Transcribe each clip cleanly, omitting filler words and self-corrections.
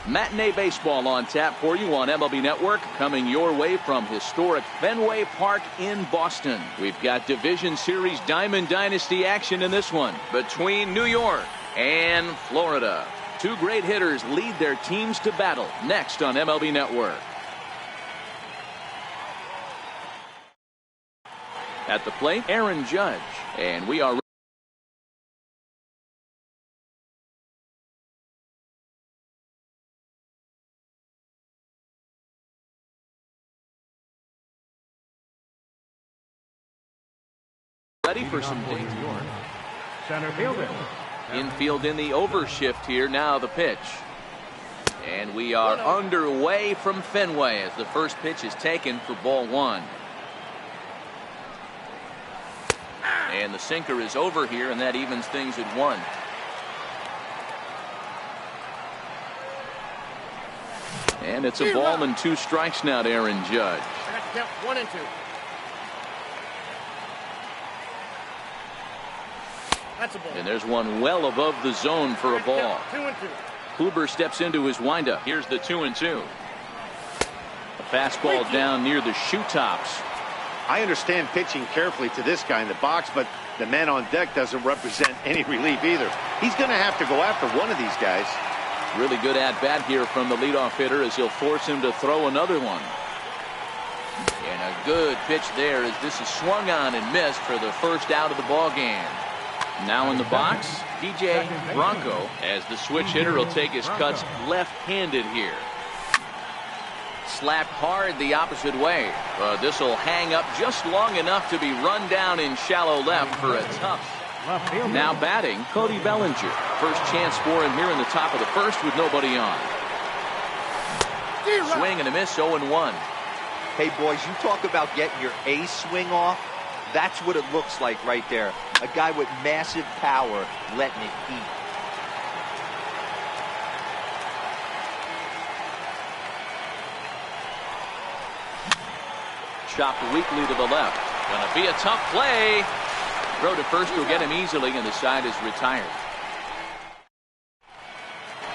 Matinee baseball on tap for you on MLB Network, coming your way from historic Fenway Park in Boston. We've got Division Series Diamond Dynasty action in this one between New York and Florida. Two great hitters lead their teams to battle next on MLB Network. At the plate, Aaron Judge, and we are ready for some days. Center fielder. Infield in the overshift here. Now the pitch. And we are underway from Fenway as the first pitch is taken for ball one. And the sinker is over here, and that evens things at one. And it's a ball and 2 strikes now to Aaron Judge. I got to count 1 and 2. That's a ball. And there's one well above the zone for a ball. 2 and 2. Kluber steps into his windup. Here's the 2 and 2. A fastball down near the shoe tops. I understand pitching carefully to this guy in the box, but the man on deck doesn't represent any relief either. He's going to have to go after one of these guys. Really good at bat here from the leadoff hitter as he'll force him to throw another one. And a good pitch there as this is swung on and missed for the first out of the ball game. Now in the box, DJ Bronco, as the switch hitter will take his cuts left-handed here. Slapped hard the opposite way. This will hang up just long enough to be run down in shallow left for a tough. Now batting, Cody Bellinger. First chance for him here in the top of the first with nobody on. Swing and a miss, 0-1. Hey, boys, you talk about getting your A swing off. That's what it looks like right there. A guy with massive power letting it eat. Chopped weakly to the left. Gonna be a tough play. Throw to first will get him easily, and the side is retired.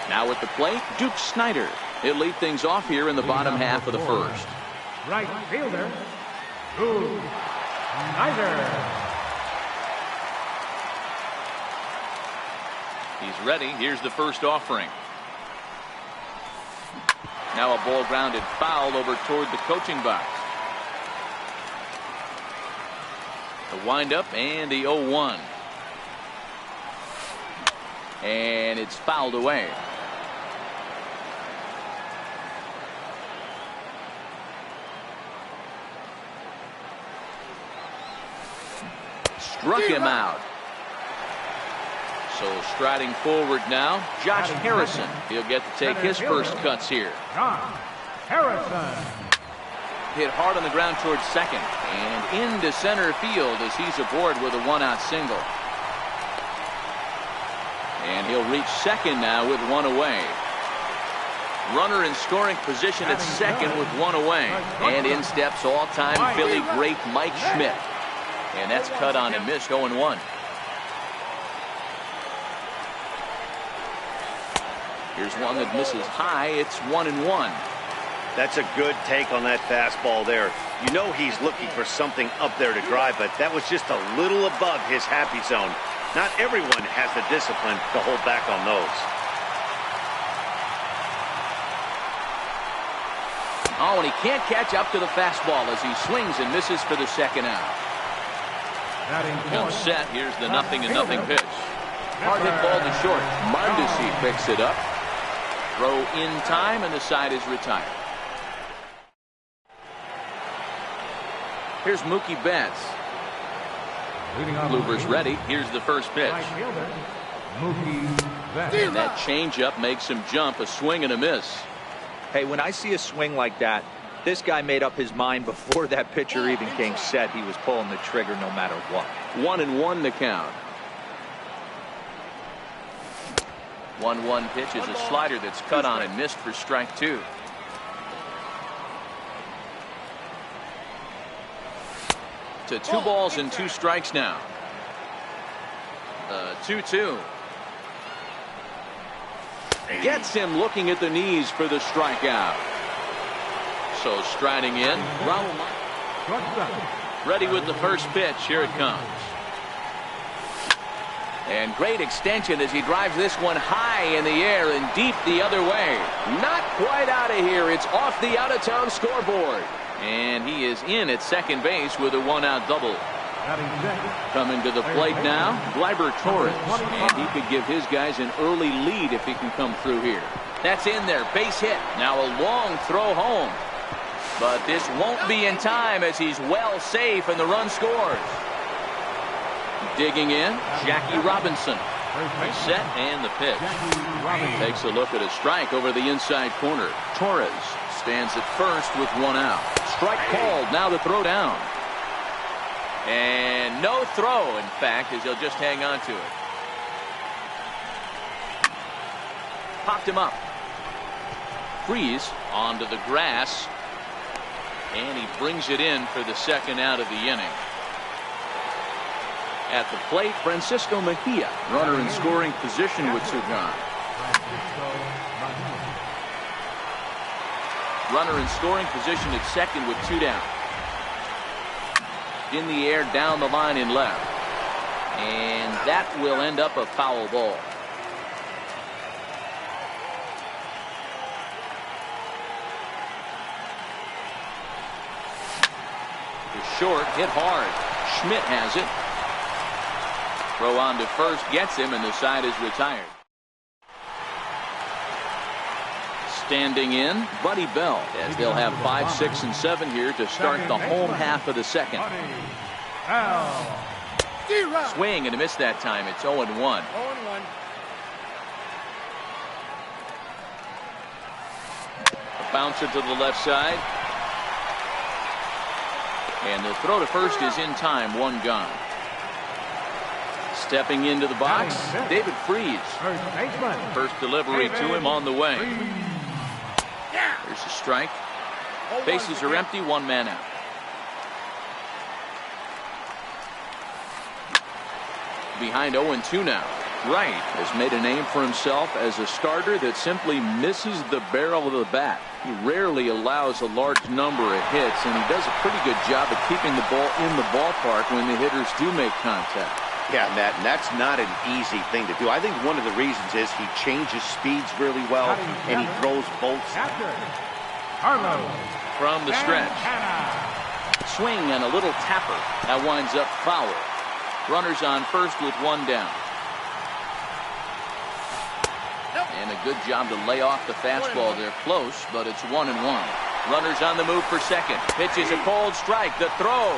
Now at the plate, Duke Snider. He'll lead things off here in the bottom half of the first. Right fielder, Duke Snider. He's ready. Here's the first offering. Now a ball grounded foul over toward the coaching box. The windup and the 0-1. And it's fouled away. Struck him out. So striding forward now, Josh Harrison. He'll get to take his first cuts here. Josh Harrison. Hit hard on the ground towards second and into center field as he's aboard with a 1-out single. And he'll reach second now with 1 away. Runner in scoring position at second with 1 away. And in steps all-time Philly great Mike Schmidt. And that's cut on and missed, 0-1. Here's one that misses high. It's 1-1. That's a good take on that fastball there. You know he's looking for something up there to drive, but that was just a little above his happy zone. Not everyone has the discipline to hold back on those. Oh, and he can't catch up to the fastball as he swings and misses for the second out. Comes set. Here's the 0-0 pitch. Hard hit ball to short. Mondesi picks it up. Throw in time, and the side is retired. Here's Mookie Betts. Kluber's ready. Here's the first pitch. And that changeup makes him jump. A swing and a miss. Hey, when I see a swing like that, this guy made up his mind before that pitcher even came set. He was pulling the trigger no matter what. 1-1 the count. 1-1 pitch is a slider that's cut on and missed for strike 2. To 2 balls and 2 strikes now. 2-2. Gets him looking at the knees for the strikeout. So striding in, Raul. Ready with the first pitch. Here it comes. And great extension as he drives this one high in the air and deep the other way. Not quite out of here. It's off the out-of-town scoreboard. And he is in at second base with a one-out double. Coming to the plate now, Gleyber Torres. And he could give his guys an early lead if he can come through here. That's in there. Base hit. Now a long throw home. But this won't be in time as he's well safe and the run scores. Digging in, Jackie Robinson. Set and the pitch. Takes a look at a strike over the inside corner. Torres stands at first with one out. Strike called. Now the throw down. And no throw, in fact, as he'll just hang on to it. Popped him up. Freeze onto the grass. And he brings it in for the second out of the inning. At the plate, Francisco Mejia, runner in scoring position with two gone. Runner in scoring position at second with two down. In the air, down the line in left. And that will end up a foul ball. The short, hit hard. Schmidt has it. Throw on to first, gets him, and the side is retired. Standing in, Buddy Bell, as they'll have 5, 6, and 7 here to start the home half of the second. Swing and a miss that time. It's 0-1. 0-1. A bouncer to the left side. And the throw to first is in time, one gone. Stepping into the box, David Freeze. First delivery to him on the way. There's a strike. Bases are empty, one man out. Behind 0-2 now. Wright has made a name for himself as a starter that simply misses the barrel of the bat. He rarely allows a large number of hits, and he does a pretty good job of keeping the ball in the ballpark when the hitters do make contact. Yeah, Matt, and that's not an easy thing to do. I think one of the reasons is he changes speeds really well, and he throws bolts. From the stretch. Swing and a little tapper. That winds up foul. Runners on first with one down. And a good job to lay off the fastball. They're close, but it's 1-1. Runners on the move for second. Pitch is a cold strike. The throw.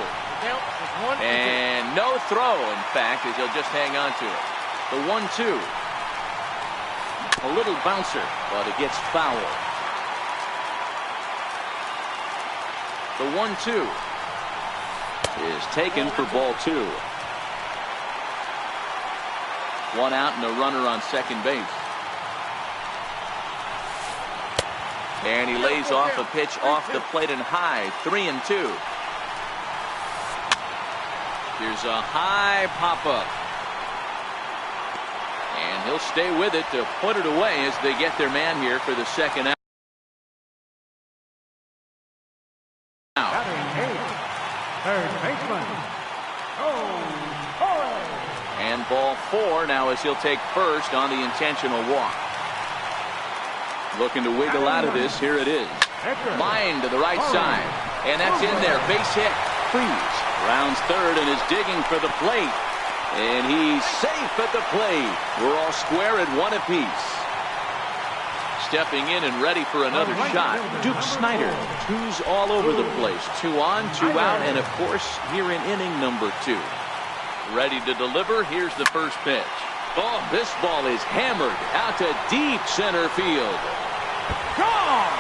And no throw, in fact, as he'll just hang on to it. The 1-2. A little bouncer, but it gets foul. The 1-2 is taken for ball two. One out and a runner on second base. And he lays off a pitch off the plate and high. 3-2. Here's a high pop-up. And he'll stay with it to put it away as they get their man here for the second out. Third baseman. And ball four now as he'll take first on the intentional walk. Looking to wiggle out of this. Here it is. Line to the right side. And that's in there. Base hit. Freeze. Rounds third and is digging for the plate. And he's safe at the plate. We're all square at one apiece. Stepping in and ready for another shot. Duke Snider. Twos all over the place. 2 on, 2 out, and of course here in inning number 2. Ready to deliver. Here's the first pitch. Oh, this ball is hammered out to deep center field. Gone!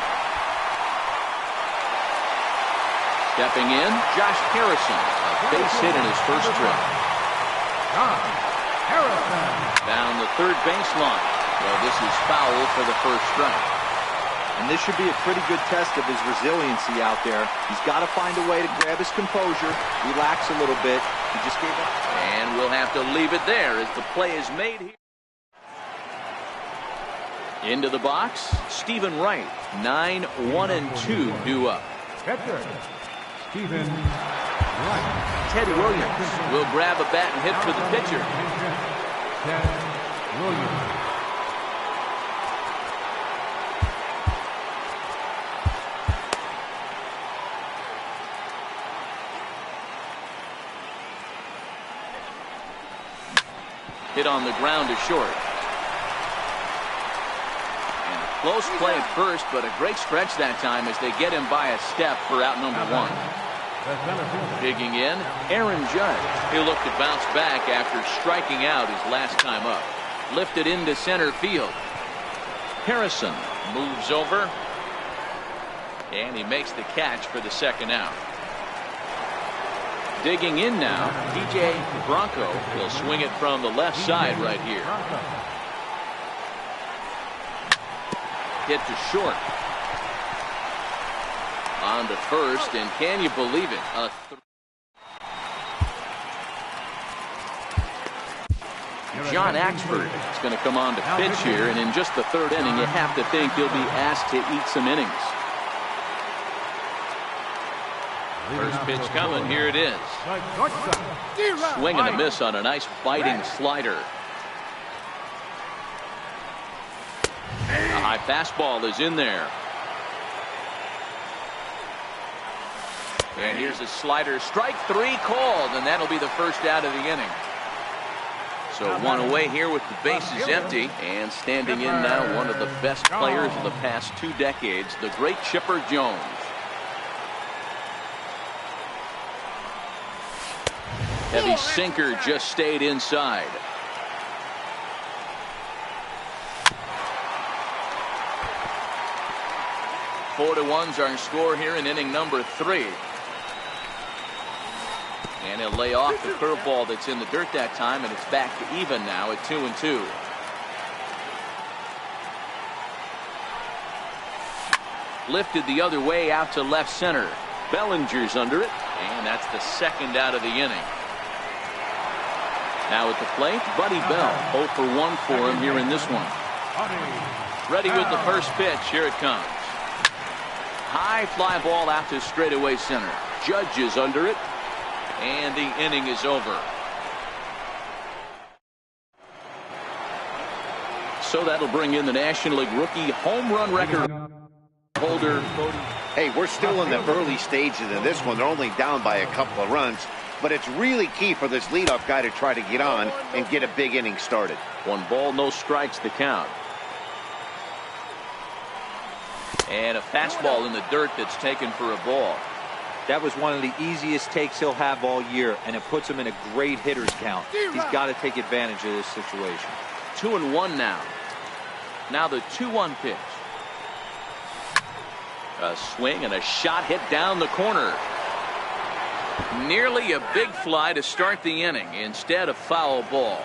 Stepping in, Josh Harrison. A base hit in his first trip. Harrison. Down the third baseline. Well, this is foul for the first strike. And this should be a pretty good test of his resiliency out there. He's got to find a way to grab his composure, relax a little bit. He just gave up. And we'll have to leave it there as the play is made here. Into the box, Stephen Wright. 9-1-2 due up. Catcher, Stephen Wright. Ted Williams will grab a bat and hit for the pitcher. Ted Williams. Hit on the ground to short. And a close play at first, but a great stretch that time as they get him by a step for out number one. Digging in, Aaron Judge. He'll look to bounce back after striking out his last time up. Lifted into center field. Harrison moves over, and he makes the catch for the second out. Digging in now, DJ Bronco will swing it from the left side right here. Hit to short. On to first, and can you believe it? John Axford is going to come on to pitch here, and in just the third inning, you have to think he'll be asked to eat some innings. First pitch coming, here it is. Swing and a miss on a nice biting slider. A high fastball is in there. And here's a slider. Strike three called, and that'll be the first out of the inning. So one away here with the bases empty. And standing in now, one of the best players of the past 2 decades, the great Chipper Jones. Heavy sinker just stayed inside. Four to one's our score here in inning number 3. And he'll lay off the curveball that's in the dirt that time, and it's back to even now at 2-2. Lifted the other way out to left center. Bellinger's under it, and that's the second out of the inning. Now at the plate, Buddy Bell. 0 for 1 for him here in this one. Ready with the first pitch. Here it comes. High fly ball out to straightaway center. Judge is under it, and the inning is over. So that'll bring in the National League rookie home run record holder. Hey, we're still in the early stages of this one. They're only down by a couple of runs. But it's really key for this leadoff guy to try to get on and get a big inning started. 1 ball, no strikes the count. And a fastball in the dirt that's taken for a ball. That was one of the easiest takes he'll have all year, and it puts him in a great hitter's count. He's got to take advantage of this situation. 2-1 now. Now the 2-1 pitch. A swing and a shot hit down the corner. Nearly a big fly to start the inning. Instead, a foul ball.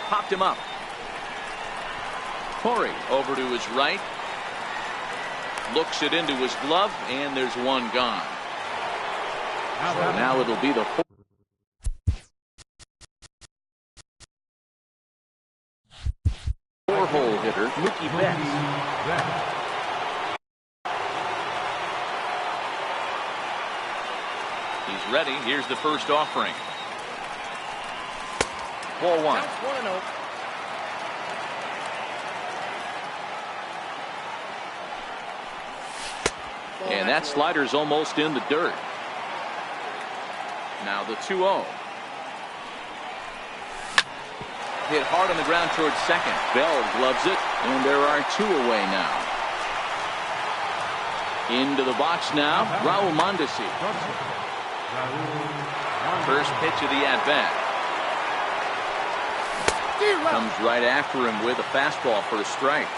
Popped him up. Corey over to his right. Looks it into his glove, and there's one gone. So now it'll be the 4-hole hitter, Mookie Betts. He's ready. Here's the first offering. Ball 1. And that slider's almost in the dirt. Now the 2-0. Hit hard on the ground towards second. Bell gloves it, and there are 2 away now. Into the box now, Raul Mondesi. First pitch of the at-bat. Comes right after him with a fastball for a strike.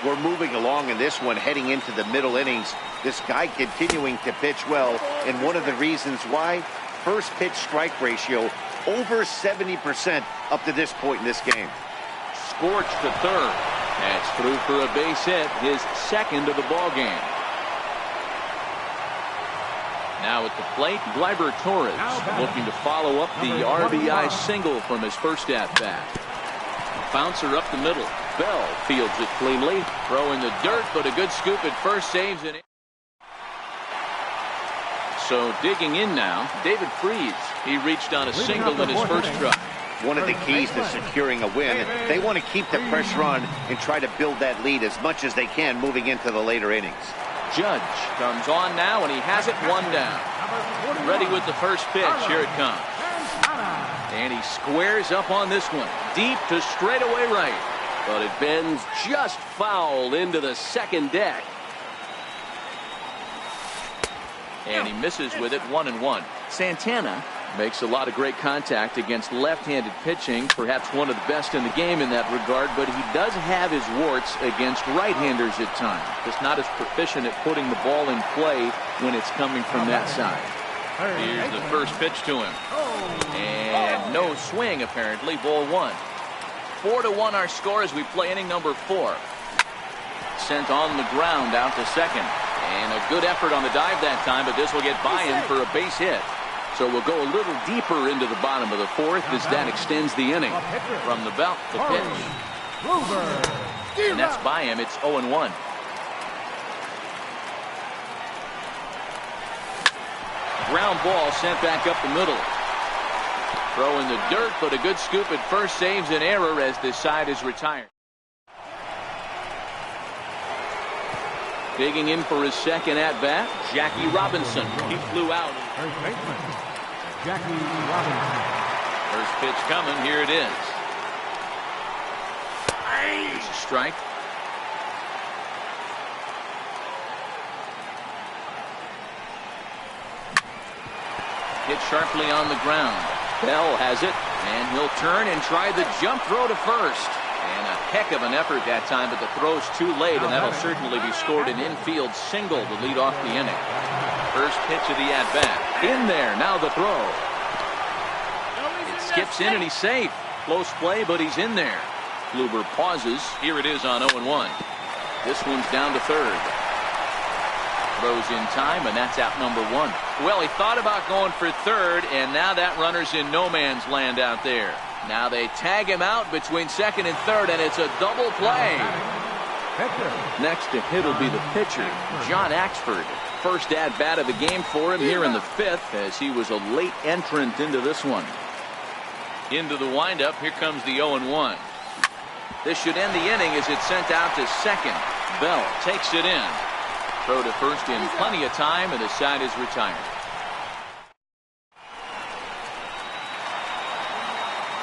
We're moving along in this one, heading into the middle innings. This guy continuing to pitch well, and one of the reasons why, first pitch strike ratio over 70% up to this point in this game. Scorched to third. That's through for a base hit, his second of the ball game. Now at the plate, Gleyber Torres looking to follow up the RBI single from his first at-bat. Bouncer up the middle. Bell fields it cleanly. Throw in the dirt, but a good scoop at first, saves it. So digging in now, David Freeze. He reached on a single in his first try. One of the keys to securing a win, they want to keep the pressure on and try to build that lead as much as they can moving into the later innings. Judge comes on now, and he has it one down. Ready with the first pitch. Here it comes. And he squares up on this one. Deep to straightaway right. But it bends just foul into the second deck. And he misses with it, 1-1. Santana makes a lot of great contact against left-handed pitching, perhaps one of the best in the game in that regard, but he does have his warts against right-handers at times. Just not as proficient at putting the ball in play when it's coming from that side. Here's the first pitch to him. And no swing, apparently. Ball 1. 4-1 our score as we play inning number 4. Sent on the ground out to second. And a good effort on the dive that time, but this will get by him for a base hit. So we'll go a little deeper into the bottom of the 4th as that extends the inning. From the belt, the pitch. And that's by him. It's 0-1. Ground ball sent back up the middle. Throw in the dirt, but a good scoop at first, saves an error as this side is retired. Digging in for his second at-bat, Jackie Robinson. He flew out. First baseman, Jackie Robinson. First pitch coming. Here it is. It's a strike. Hit sharply on the ground. Bell has it, and he'll turn and try the jump throw to first. And a heck of an effort that time, but the throw's too late, and that'll certainly be scored an infield single to lead off the inning. First pitch of the at-bat. In there, now the throw. It skips in, and he's safe. Close play, but he's in there. Kluber pauses. Here it is on 0-1. This one's down to third. Throws in time, and that's out number 1. Well, he thought about going for third, and now that runner's in no man's land out there. Now they tag him out between second and third, and it's a double play. Next to hit will be the pitcher, John Axford. First at-bat of the game for him here in the 5th, as he was a late entrant into this one. Into the windup, here comes the 0-1. This should end the inning as it's sent out to second. Bell takes it in. Throw to first in plenty of time, and the side is retired.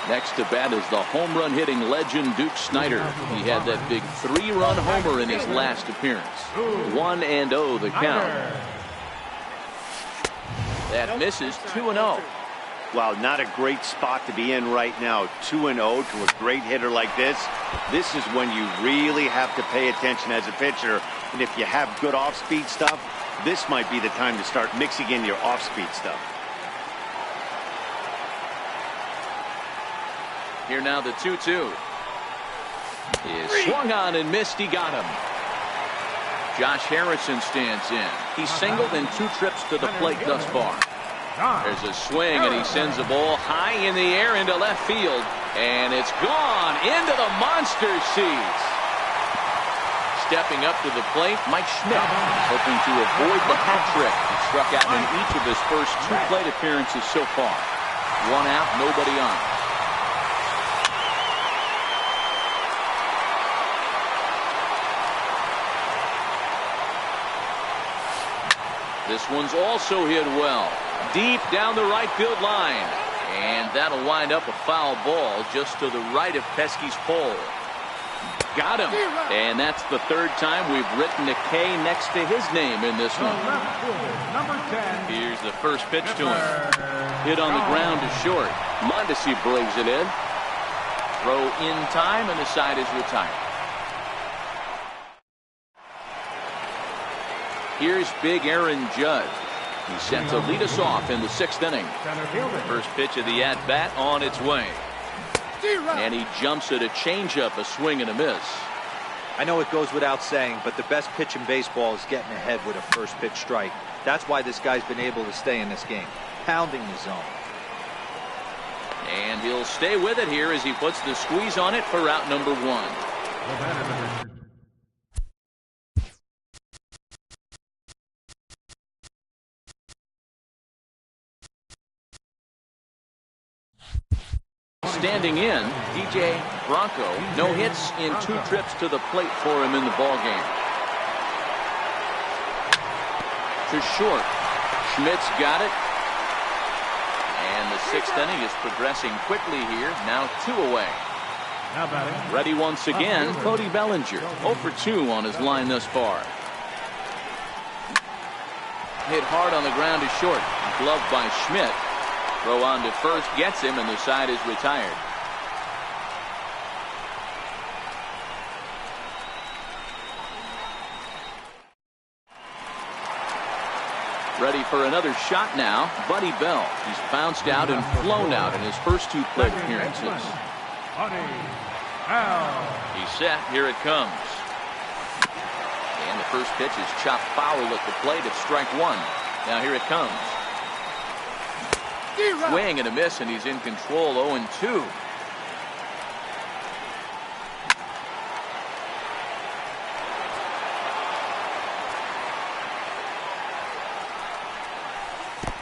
Next to bat is the home run hitting legend Duke Snider. He had that big 3-run homer in his last appearance. 1-0 the count. That misses. 2-0. Wow, not a great spot to be in right now. 2-0 to a great hitter like this. This is when you really have to pay attention as a pitcher. And if you have good off-speed stuff, this might be the time to start mixing in your off-speed stuff. Here now the 2-2. Is swung on and missed. He got him. Josh Harrison stands in. He's singled in 2 trips to the plate thus far. There's a swing, and he sends the ball high in the air into left field. And it's gone into the monster seats. Stepping up to the plate, Mike Schmidt, hoping to avoid the hat trick. He struck out in each of his first 2 plate appearances so far. 1 out, nobody on. This one's also hit well. Deep down the right field line. And that'll wind up a foul ball just to the right of Pesky's pole. Got him. And that's the 3rd time we've written a K next to his name in this one. Here's the first pitch to him. Hit on the ground to short. Mondesi brings it in. Throw in time, and the side is retired. Here's big Aaron Judge. He's set to lead us off in the 6th inning. First pitch of the at-bat on its way. And he jumps at a changeup, a swing and a miss. I know it goes without saying, but the best pitch in baseball is getting ahead with a first pitch strike. That's why this guy's been able to stay in this game, pounding the zone. And he'll stay with it here as he puts the squeeze on it for out number 1. The batter, number 2. Standing in, DJ Bronco. No hits in 2 trips to the plate for him in the ballgame. To short. Schmidt's got it. And the 6th inning is progressing quickly here. Now 2 away. Now batting. Ready once again, Cody Bellinger. 0 for 2 on his line thus far. Hit hard on the ground to short. Gloved by Schmidt. Throw on to first gets him, and the side is retired. Ready for another shot now, Buddy Bell. He's bounced out and flown out in his first 2 plate appearances. He's set. Here it comes. And the first pitch is chopped foul at the plate at strike 1. Now here it comes. Swing and a miss, and he's in control. 0-2.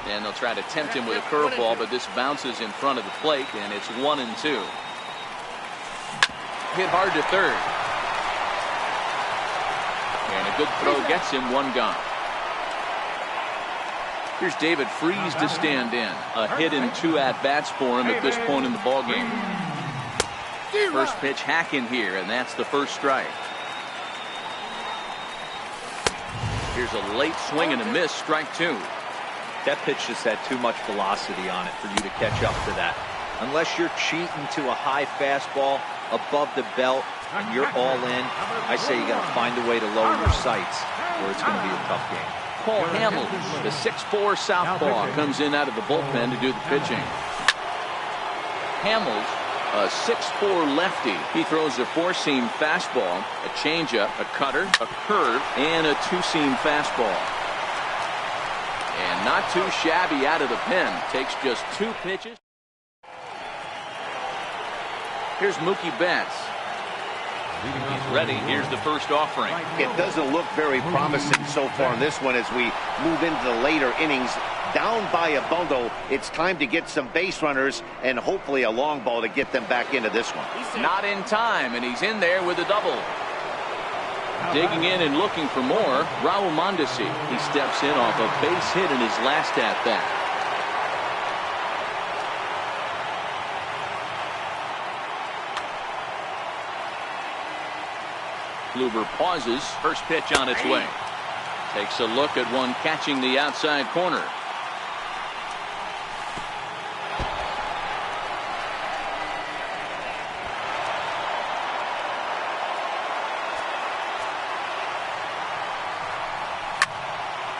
And they'll try to tempt him with a curveball, but this bounces in front of the plate, and it's 1-2. Hit hard to third. And a good throw gets him. 1 gone. Here's David Freese to stand in. A hit in 2 at-bats for him at this point in the ballgame. First pitch hacking here, and that's the first strike. Here's a late swing and a miss. Strike 2. That pitch just had too much velocity on it for you to catch up to that. Unless you're cheating to a high fastball above the belt and you're all in, I say you got to find a way to lower your sights, or it's going to be a tough game. Paul Hamels, the 6'4" southpaw, comes in out of the bullpen to do the pitching. Hamels, a 6'4" lefty. He throws a 4-seam fastball, a changeup, a cutter, a curve, and a 2-seam fastball. And not too shabby out of the pen. Takes just 2 pitches. Here's Mookie Betts. He's ready. Here's the first offering. It doesn't look very promising so far in this one as we move into the later innings. Down by a bundle, it's time to get some base runners and hopefully a long ball to get them back into this one. Not in time, and he's in there with a double. Digging in and looking for more, Raul Mondesi. He steps in off a base hit in his last at-bat. Kluber pauses. First pitch on its way. Takes a look at one catching the outside corner.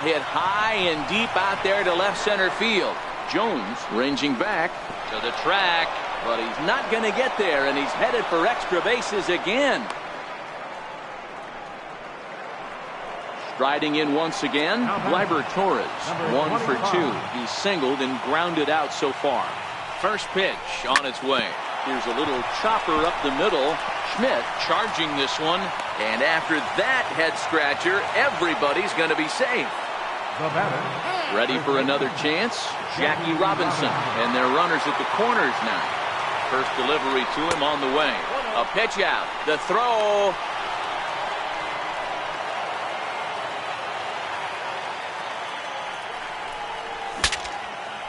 Hit high and deep out there to left center field. Jones ranging back to the track, but he's not going to get there, and he's headed for extra bases again. Striding in once again, Gleyber Torres, 1 for 2. He's singled and grounded out so far. First pitch on its way. Here's a little chopper up the middle. Schmidt charging this one, and after that head scratcher, everybody's going to be safe. The batter. Ready for another chance, Jackie Robinson, and their runners at the corners now. First delivery to him on the way. A pitch out, the throw.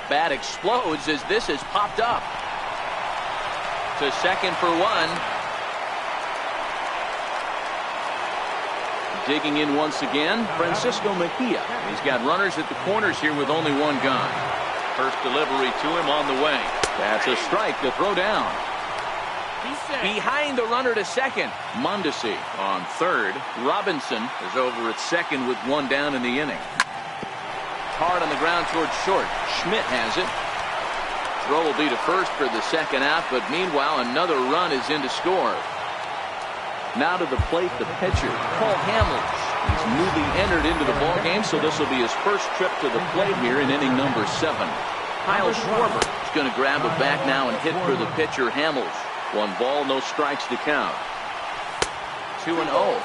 Bat explodes as this is popped up. To second for 1. Digging in once again, Francisco Mejia. He's got runners at the corners here with only 1 gone. First delivery to him on the way. That's a strike to throw down. Behind the runner to second. Mondesi on third. Robinson is over at second with 1 down in the inning. Hard on the ground towards short. Schmidt has it. Throw will be to first for the second out, but meanwhile another run is in to score. Now to the plate, the pitcher, Paul Hamels. He's newly entered into the ballgame, so this will be his first trip to the plate here in inning number 7. Kyle Schwarber is going to grab it back now and hit for the pitcher, Hamels. 1 ball, no strikes to count. 2-0.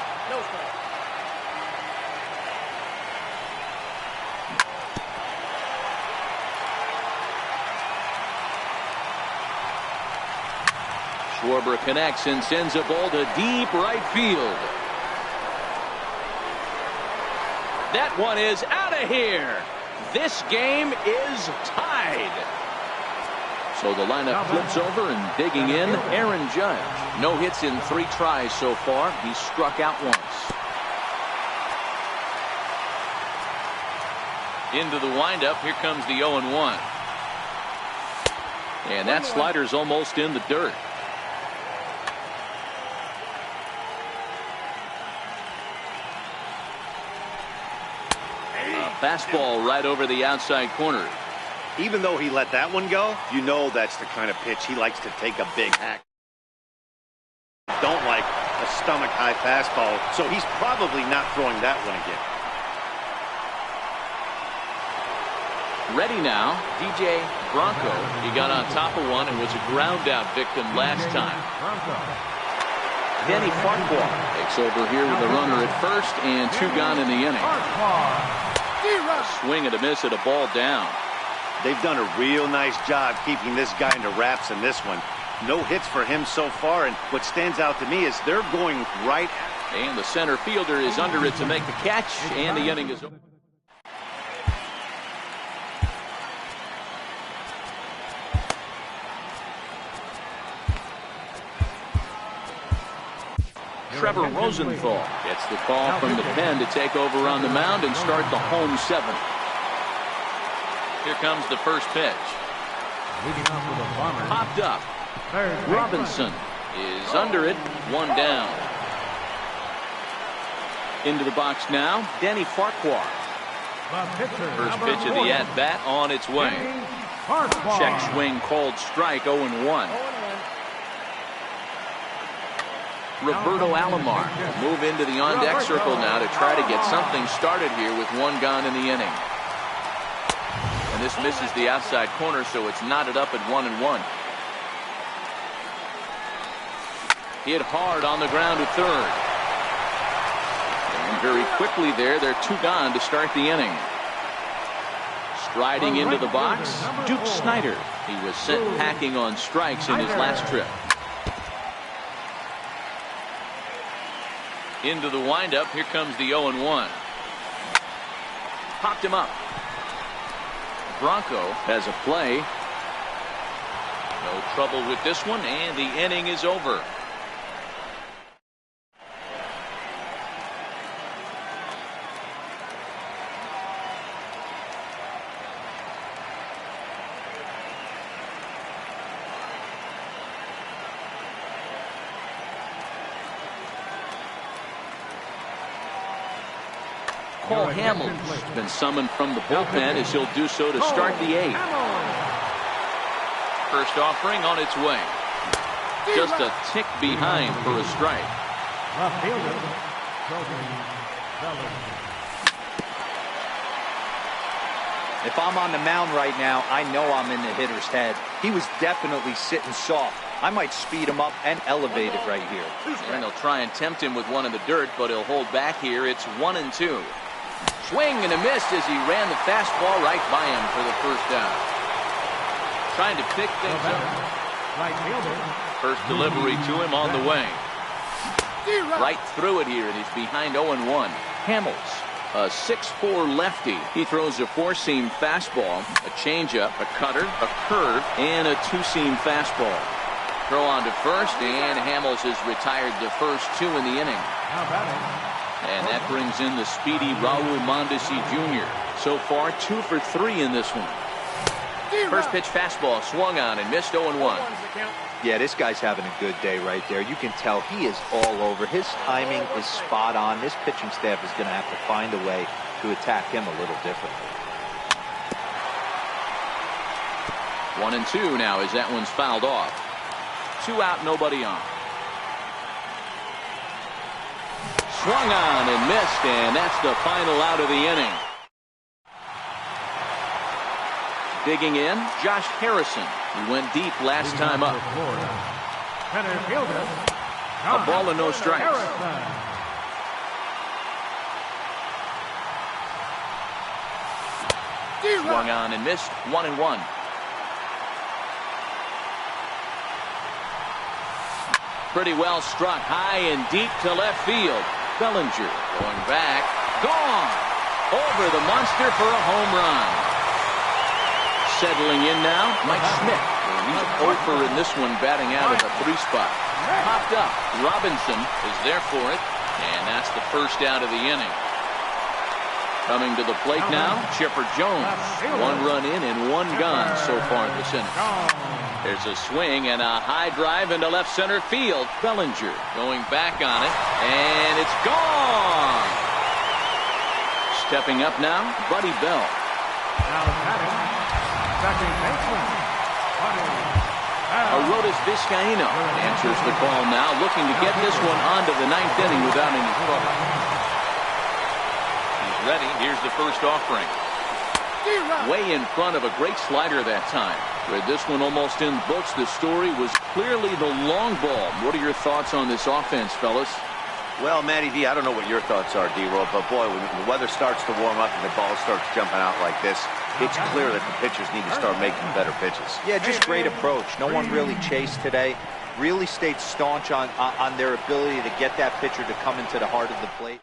Schwarber connects and sends a ball to deep right field. That one is out of here. This game is tied. So the lineup flips over, and digging in, Aaron Judge. No hits in 3 tries so far. He struck out once. Into the windup. Here comes the 0-1. And that slider's almost in the dirt. Fastball right over the outside corner. Even though he let that one go, you know that's the kind of pitch he likes to take a big hack. Don't like a stomach-high fastball, so he's probably not throwing that one again. Ready now, DJ Bronco. He got on top of one and was a ground-out victim last time. Danny Farquhar takes over here with a runner at first and 2 gone in the inning. A swing and a miss at a ball down. They've done a real nice job keeping this guy into wraps in this one. No hits for him so far, and what stands out to me is they're going right. And the center fielder is under it to make the catch, and the inning is over. Trevor Rosenthal gets the call from the pen to take over on the mound and start the home 7th. Here comes the first pitch. Popped up. Robinson is under it. 1 down. Into the box now, Danny Farquhar. First pitch of the at-bat on its way. Check swing called strike, 0-1. Roberto Alomar will move into the on-deck circle now to try to get something started here with 1 gone in the inning. And this misses the outside corner, so it's knotted up at 1-1. Hit hard on the ground to third. And very quickly there, they're 2 gone to start the inning. Striding into the box, Duke Snider. He was sent packing on strikes in his last trip. Into the windup. Here comes the 0-1. Popped him up. Bronco has a play. No trouble with this one, and the inning is over. Cole Hamels has been summoned from the bullpen as he'll do so to start the 8th. First offering on its way. Just a tick behind for a strike. If I'm on the mound right now, I know I'm in the hitter's head. He was definitely sitting soft. I might speed him up and elevate it right here. And they'll try and tempt him with one in the dirt, but he'll hold back here. It's 1-2. Swing and a miss as he ran the fastball right by him for the first down. Trying to pick things up. First delivery to him on the way. Right through it here, and he's behind 0-1. Hamels, a 6'4" lefty. He throws a 4-seam fastball, a changeup, a cutter, a curve, and a 2-seam fastball. Throw on to first, and Hamels has retired the first 2 in the inning. And that brings in the speedy Raul Mondesi Jr. So far, 2 for 3 in this one. First pitch fastball swung on and missed 0-1. Yeah, this guy's having a good day right there. You can tell he is all over. His timing is spot on. This pitching staff is going to have to find a way to attack him a little differently. 1-2 now as that one's fouled off. 2 out, nobody on. Swung on and missed, and that's the final out of the inning. Digging in, Josh Harrison, who went deep last time up. Center fielder. A ball and no strikes. Swung on and missed, 1-1. Pretty well struck, high and deep to left field. Bellinger going back, gone! Over the monster for a home run. Settling in now, Mike Schmidt. He's over in this one, batting out of the 3 spot. Popped up, Robinson is there for it, and that's the first out of the inning. Coming to the plate now, Chipper Jones. 1 run in and 1 gone so far this inning. There's a swing and a high drive into left center field. Bellinger going back on it, and it's gone. Stepping up now, Buddy Bell. Now batting, second baseman, Arodys Vizcaíno answers the call now, looking to get this one onto the 9th inning without any trouble. He's ready. Here's the first offering. Way in front of a great slider that time. With this one almost in books, the story was clearly the long ball. What are your thoughts on this offense, fellas? Well, Matty D, I don't know what your thoughts are, D-Roll, but boy, when the weather starts to warm up and the ball starts jumping out like this, it's clear that the pitchers need to start making better pitches. Yeah, just great approach. No one really chased today. Really stayed staunch on their ability to get that pitcher to come into the heart of the plate.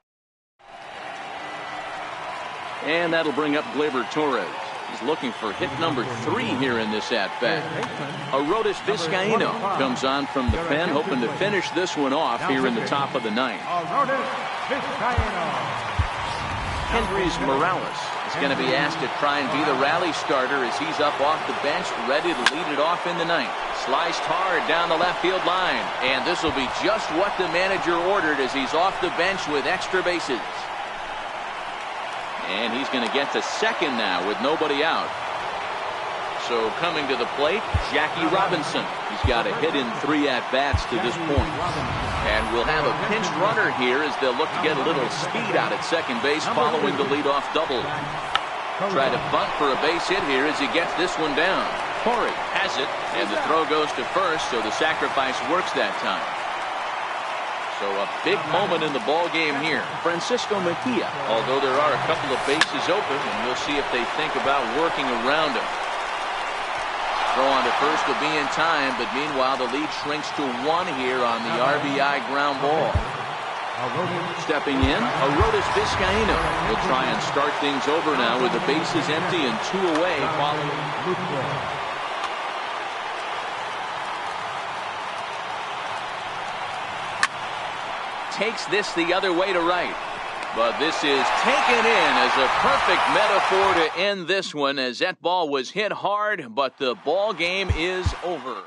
And that'll bring up Gleyber Torres. He's looking for hit number 3 here in this at-bat. Arodys Vizcaíno comes on from the pen, hoping to finish this one off here in the top of the 9th. Kendrys Morales is going to be asked to try and be the rally starter as he's up off the bench, ready to lead it off in the 9th. Sliced hard down the left field line, and this will be just what the manager ordered as he's off the bench with extra bases. And he's going to get to second now with nobody out. So coming to the plate, Jackie Robinson. He's got a hit in 3 at-bats to this point. And we'll have a pinch runner here as they'll look to get a little speed out at second base following the leadoff double. Try to bunt for a base hit here as he gets this one down. Corey has it, and the throw goes to first, so the sacrifice works that time. So a big moment in the ball game here. Francisco Mejia, although there are a couple of bases open, and we'll see if they think about working around him. Throw on to first will be in time, but meanwhile the lead shrinks to 1 here on the RBI ground ball. Stepping in, Arodys Vizcaíno will try and start things over now with the bases empty and 2 away following. Takes this the other way to right. But this is taken in as a perfect metaphor to end this one, as that ball was hit hard, but the ball game is over.